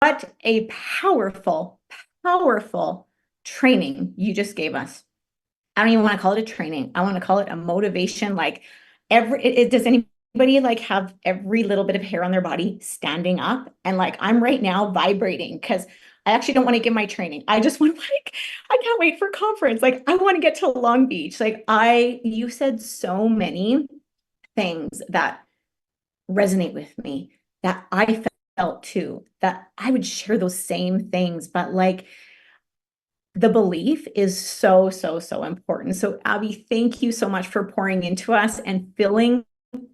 What a powerful, powerful training you just gave us. I don't even want to call it a training. I want to call it a motivation. Like does anybody like have every little bit of hair on their body standing up? And like, I'm right now vibrating because I actually don't want to give my training. I just want like, I can't wait for conference. Like, I want to get to Long Beach. Like you said so many things that resonate with me that I felt too, that I would share those same things, but like the belief is so, so, so important. So Abby, thank you so much for pouring into us and filling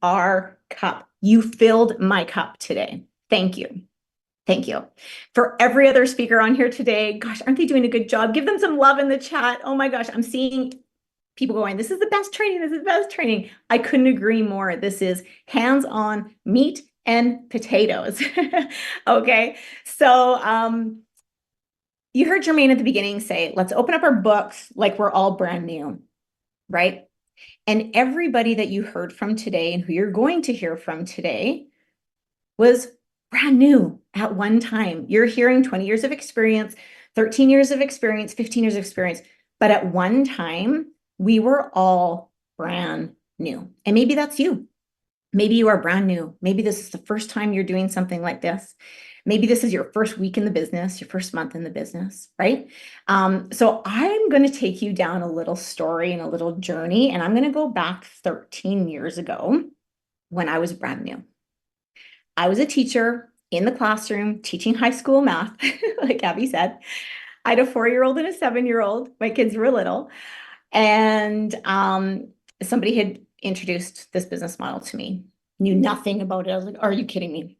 our cup. You filled my cup today. Thank you. Thank you. For every other speaker on here today, gosh, aren't they doing a good job? Give them some love in the chat. Oh my gosh, I'm seeing people going, this is the best training. This is the best training. I couldn't agree more. This is hands-on meat and potatoes. Okay. So you heard Jermaine at the beginning say, let's open up our books like we're all brand new, right? And everybody that you heard from today and who you're going to hear from today was brand new at one time. You're hearing 20 years of experience, 13 years of experience, 15 years of experience. But at one time, we were all brand new. And maybe that's you. Maybe you are brand new. Maybe this is the first time you're doing something like this. Maybe this is your first week in the business, your first month in the business, right? So I'm going to take you down a little story and a little journey, and I'm going to go back 13 years ago when I was brand new. I was a teacher in the classroom teaching high school math, like Abby said. I had a 4-year-old and a 7-year-old. My kids were little. And somebody had introduced this business model to me, knew nothing about it. I was like, are you kidding me?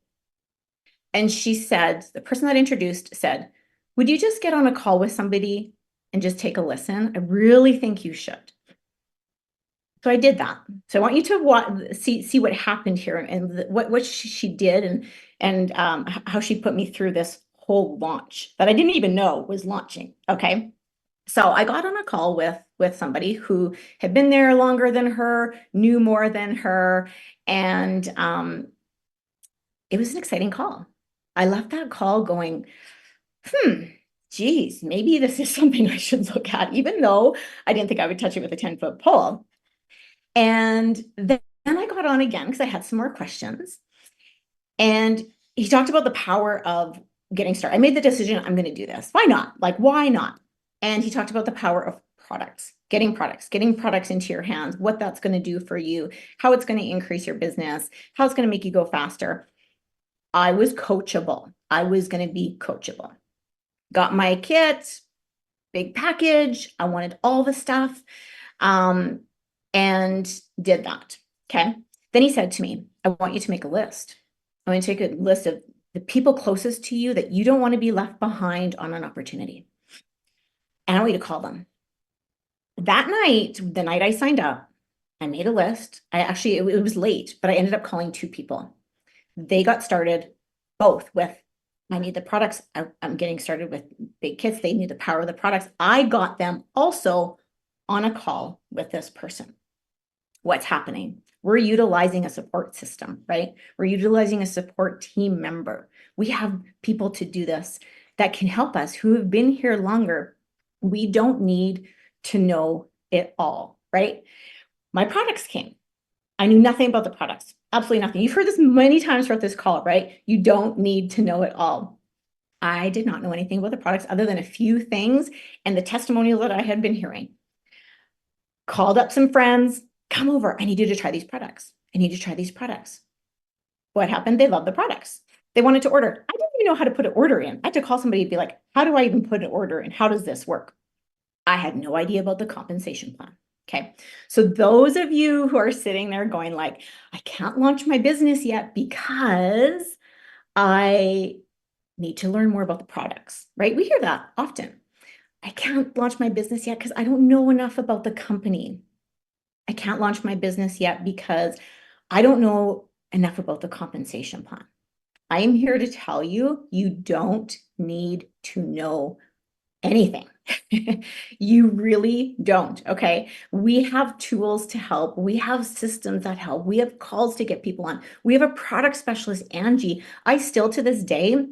And she said, the person that introduced said, would you just get on a call with somebody and just take a listen? I really think you should. So I did that. So I want you to see what happened here and what she did and how she put me through this whole launch that I didn't even know was launching. Okay. So I got on a call with somebody who had been there longer than her, knew more than her, and it was an exciting call. I left that call going, geez, maybe this is something I should look at, even though I didn't think I would touch it with a 10-foot pole. And then I got on again because I had some more questions. And he talked about the power of getting started. I made the decision, I'm going to do this. Why not? Like, why not? And he talked about the power of products, getting products into your hands, what that's going to do for you, how it's going to increase your business, how it's going to make you go faster. I was coachable. I was going to be coachable. Got my kit, big package. I wanted all the stuff and did that. Okay. Then he said to me, I want you to make a list. I want you to take a list of the people closest to you that you don't want to be left behind on an opportunity. And I want you to call them. That night, the night I signed up, I made a list. It was late, but I ended up calling 2 people. They got started both with, I need the products. I'm getting started with big kits. They need the power of the products. I got them also on a call with this person. What's happening? We're utilizing a support system, right? We're utilizing a support team member. We have people to do this that can help us who have been here longer. We don't need to know it all, right? My products came. I knew nothing about the products, absolutely nothing. You've heard this many times throughout this call, right? You don't need to know it all. I did not know anything about the products other than a few things and the testimonials that I had been hearing. Called up some friends, come over. I need you to try these products. I need you to try these products. What happened? They loved the products. They wanted to order. I didn't even know how to put an order in. I had to call somebody and be like, how do I even put an order in? How does this work? I had no idea about the compensation plan. Okay. So those of you who are sitting there going like, I can't launch my business yet because I need to learn more about the products, right? We hear that often. I can't launch my business yet because I don't know enough about the company. I can't launch my business yet because I don't know enough about the compensation plan. I am here to tell you, you don't need to know anything. You really don't. Okay. We have tools to help. We have systems that help. We have calls to get people on. We have a product specialist, Angie. I still to this day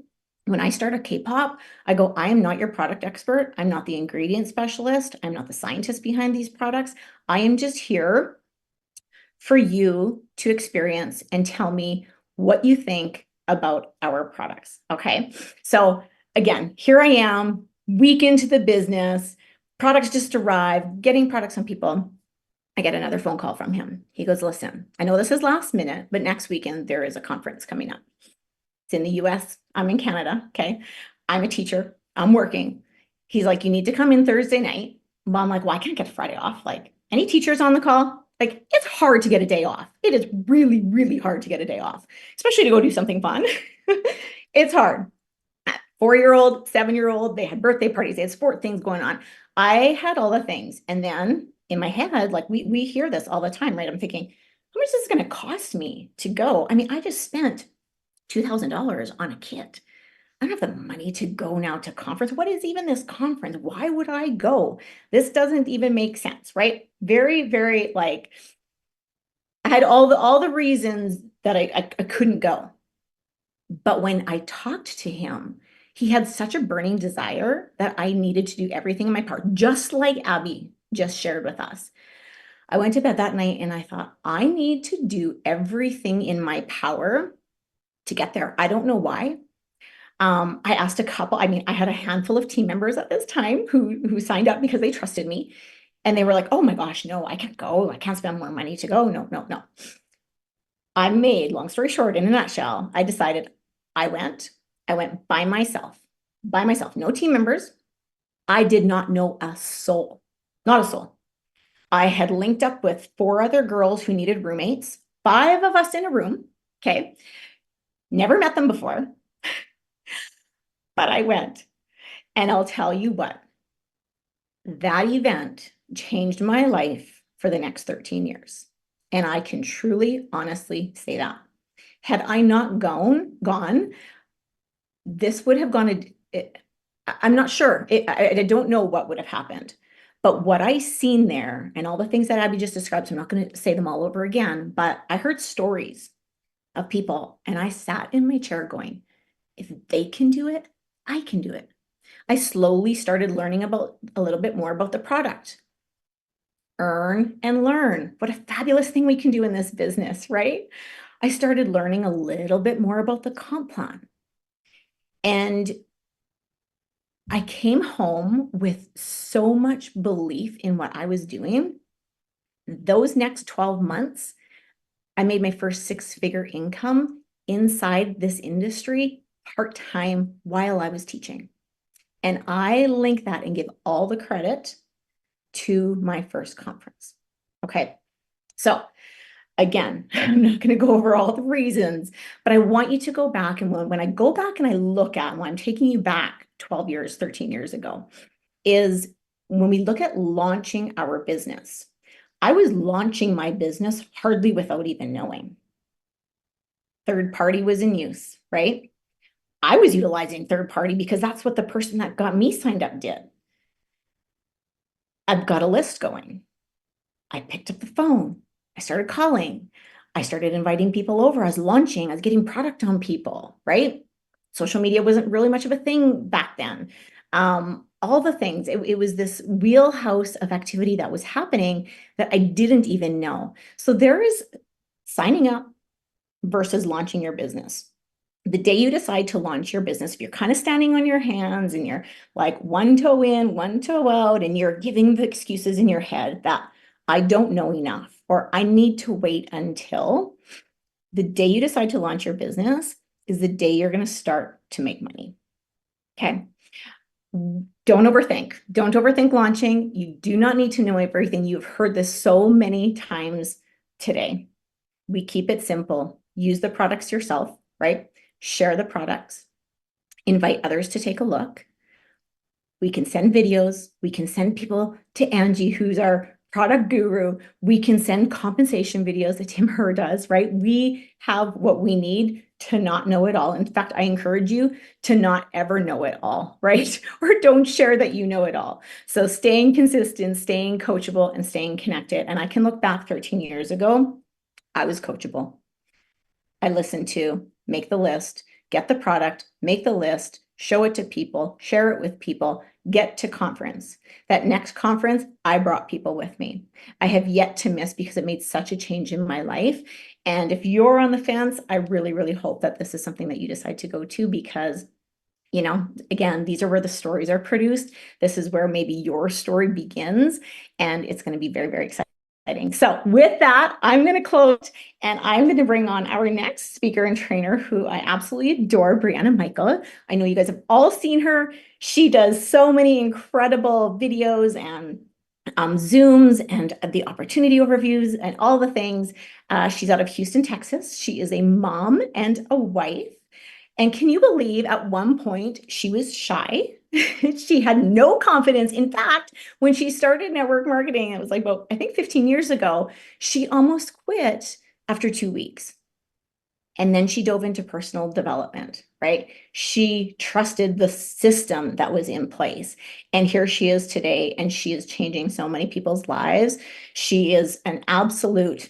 When I start a K-pop, I go, I am not your product expert. I'm not the ingredient specialist. I'm not the scientist behind these products. I am just here for you to experience and tell me what you think about our products. Okay. So again, here I am, week into the business, products just arrived, getting products on people. I get another phone call from him. He goes, listen, I know this is last minute, but next weekend there is a conference coming up. It's in the US. I'm in Canada. Okay. I'm a teacher. I'm working. He's like, you need to come in Thursday night. Well, I'm like, well, I can't get Friday off. Like, any teachers on the call? Like, it's hard to get a day off. It is really, really hard to get a day off, especially to go do something fun. It's hard. 4-year-old, 7-year-old, they had birthday parties, they had sport things going on. I had all the things. And then in my head, like we hear this all the time, right? I'm thinking, how much is this going to cost me to go? I mean, I just spent $2,000 on a kit. I don't have the money to go now to conference. What is even this conference? Why would I go? This doesn't even make sense, right? Very, very like, I had all the reasons that I couldn't go. But when I talked to him, he had such a burning desire that I needed to do everything in my power, just like Abby just shared with us. I went to bed that night and I thought, I need to do everything in my power to get there. I don't know why. I asked a couple, I mean, I had a handful of team members at this time who signed up because they trusted me. And they were like, oh my gosh, no, I can't go. I can't spend more money to go. No, no, no. I made, long story short, in a nutshell, I decided I went by myself, no team members. I did not know a soul, not a soul. I had linked up with 4 other girls who needed roommates, 5 of us in a room. Okay. Never met them before, but I went. And I'll tell you what, that event changed my life for the next 13 years. And I can truly, honestly say that. Had I not gone, this would have gone, I'm not sure. I don't know what would have happened. But what I seen there and all the things that Abby just described, so I'm not going to say them all over again, but I heard stories of people and I sat in my chair going, if they can do it, I can do it. I slowly started learning about a little bit more about the product. Earn and learn. What a fabulous thing we can do in this business, right? I started learning a little bit more about the comp plan. And I came home with so much belief in what I was doing. Those next 12 months, I made my first 6-figure income inside this industry part-time while I was teaching. And I link that and give all the credit to my first conference. Okay. So again, I'm not going to go over all the reasons, but I want you to go back. And when I go back and I look at, when I'm taking you back 12 years, 13 years ago, is when we look at launching our business. I was launching my business hardly without even knowing. Third party was in use, right? I was utilizing third party because that's what the person that got me signed up did. I've got a list going. I picked up the phone. I started calling. I started inviting people over. I was launching. I was getting product on people, right? Social media wasn't really much of a thing back then. All the things. It was this wheelhouse of activity that was happening that I didn't even know. So there is signing up versus launching your business. The day you decide to launch your business, if you're kind of standing on your hands and you're like one toe in, one toe out, and you're giving the excuses in your head that I don't know enough, or I need to wait until, the day you decide to launch your business is the day you're going to start to make money. Okay. Don't overthink. Don't overthink launching. You do not need to know everything. You've heard this so many times today. We keep it simple. Use the products yourself, right? Share the products. Invite others to take a look. We can send videos. We can send people to Angie, who's our product guru. We can send compensation videos that ZIMMER does, right? We have what we need to not know it all. In fact, I encourage you to not ever know it all, right? Or don't share that you know it all. So staying consistent, staying coachable, and staying connected. And I can look back 13 years ago, I was coachable. I listened to Make the List, get the product, make the list, show it to people, share it with people, get to conference. That next conference, I brought people with me. I have yet to miss because it made such a change in my life. And if you're on the fence, I really, really hope that this is something that you decide to go to because, again, these are where the stories are produced. This is where maybe your story begins, and it's going to be very, very exciting. So with that, I'm going to close and I'm going to bring on our next speaker and trainer who I absolutely adore, Brianna Michael. I know you guys have all seen her. She does so many incredible videos and Zooms and the opportunity overviews and all the things. She's out of Houston, Texas. She is a mom and a wife. And can you believe at one point she was shy? She had no confidence. In fact, when she started network marketing, it was like, well, I think 15 years ago, she almost quit after 2 weeks. And then she dove into personal development, right? She trusted the system that was in place. And here she is today, and she is changing so many people's lives. She is an absolute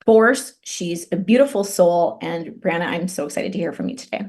force. She's a beautiful soul. And Brianna, I'm so excited to hear from you today.